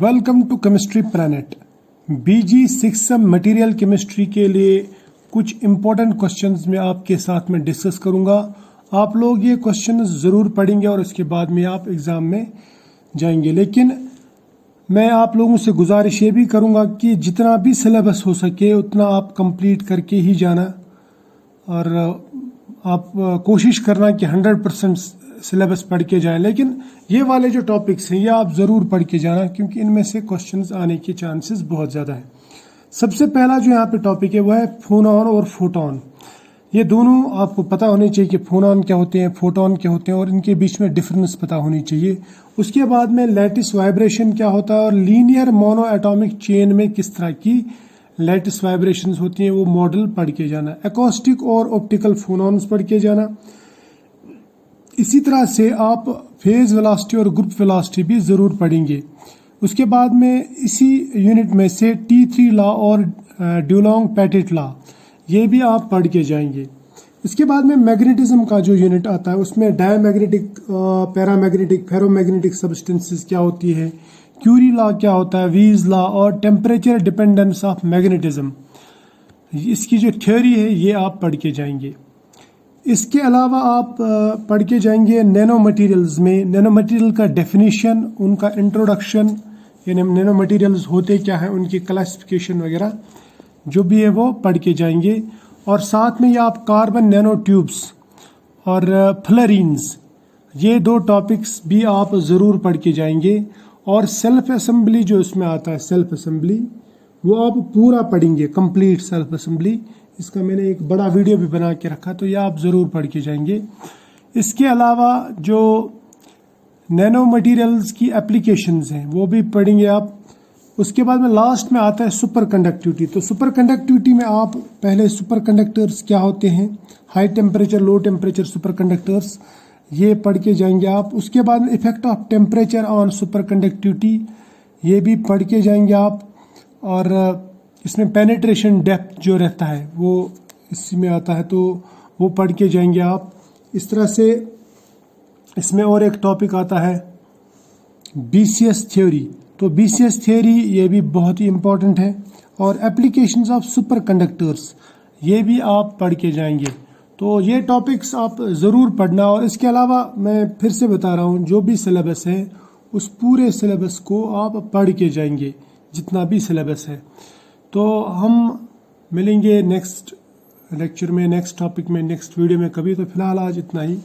Welcome to chemistry planet. BG 6 material chemistry के लिए कुछ इम्पोर्टेंट क्वेश्चंस मैं आपके साथ में डिस्कस करूंगा। आप लोग ये क्वेश्चंस ज़रूर पढ़ेंगे और इसके बाद में आप एग्ज़ाम में जाएंगे। लेकिन मैं आप लोगों से गुजारिश ये भी करूंगा कि जितना भी सिलेबस हो सके उतना आप कंप्लीट करके ही जाना और आप कोशिश करना कि 100% सिलेबस पढ़ के जाएं। लेकिन ये वाले जो टॉपिक्स हैं ये आप ज़रूर पढ़ के जाना, क्योंकि इनमें से क्वेश्चंस आने के चांसेस बहुत ज़्यादा है। सबसे पहला जो यहाँ पे टॉपिक है वो है फोनॉन और फोटॉन। ये दोनों आपको पता होने चाहिए कि फोनॉन क्या होते हैं, फोटॉन क्या होते हैं और इनके बीच में डिफरेंस पता होनी चाहिए। उसके बाद में लैटिस वाइब्रेशन क्या होता है और लीनियर मोनो एटॉमिक चेन में किस तरह की लैटिस वाइब्रेशंस होती हैं वो मॉडल पढ़ के जाना। एकॉस्टिक और ऑप्टिकल फोनॉन्स पढ़ के जाना। इसी तरह से आप फेज वेलोसिटी और ग्रुप वेलोसिटी भी ज़रूर पढ़ेंगे। उसके बाद में इसी यूनिट में से T3 लॉ और ड्यूलोंग पैटेट लॉ ये भी आप पढ़ के जाएंगे। इसके बाद में मैग्नेटिज्म का जो यूनिट आता है उसमें डायमैग्नेटिक, पैरामैग्नेटिक, फेरोमैग्नेटिक सब्सटेंसेस क्या होती है, क्यूरी लॉ क्या होता है, वीज लॉ और टेम्परेचर डिपेंडेंस ऑफ मैग्नेटिज्म, इसकी जो थ्योरी है ये आप पढ़ के जाएंगे। इसके अलावा आप पढ़ के जाएंगे नैनो मटेरियल्स में नैनो मटेरियल का डेफिनेशन, उनका इंट्रोडक्शन, यानी नैनो मटेरियल्स होते क्या हैं, उनकी क्लासिफिकेशन वगैरह जो भी है वो पढ़ के जाएंगे। और साथ में ये आप कार्बन नैनो ट्यूब्स और फ्लोरीन्स ये दो टॉपिक्स भी आप ज़रूर पढ़ के जाएंगे। और सेल्फ असेंबली जो इसमें आता है, सेल्फ असेंबली वो आप पूरा पढ़ेंगे, कंप्लीट सेल्फ असेंबली। इसका मैंने एक बड़ा वीडियो भी बना के रखा, तो ये आप ज़रूर पढ़ के जाएंगे। इसके अलावा जो नैनो मटेरियल्स की एप्लीकेशंस हैं वो भी पढ़ेंगे आप। उसके बाद में लास्ट में आता है सुपर कंडक्टिविटी। तो सुपर कंडक्टिविटी में आप पहले सुपर कंडक्टर्स क्या होते हैं, high temperature, low temperature super conductors, ये पढ़ के जाएंगे आप। उसके बाद में effect of temperature on super conductivity ये भी पढ़ के जाएंगे आप। और इसमें पेनिट्रेशन डेप्थ जो रहता है वो इसमें आता है, तो वो पढ़ के जाएंगे आप। इस तरह से इसमें और एक टॉपिक आता है BCS थ्योरी। तो BCS थ्योरी ये भी बहुत ही इम्पोर्टेंट है। और एप्लीकेशंस ऑफ सुपर कंडक्टर्स ये भी आप पढ़ के जाएंगे। तो ये टॉपिक्स आप ज़रूर पढ़ना। और इसके अलावा मैं फिर से बता रहा हूँ, जो भी सिलेबस है उस पूरे सिलेबस को आप पढ़ के जाएंगे, जितना भी सिलेबस है। तो हम मिलेंगे नेक्स्ट लेक्चर में, नेक्स्ट टॉपिक में, नेक्स्ट वीडियो में कभी। तो फिलहाल आज इतना ही।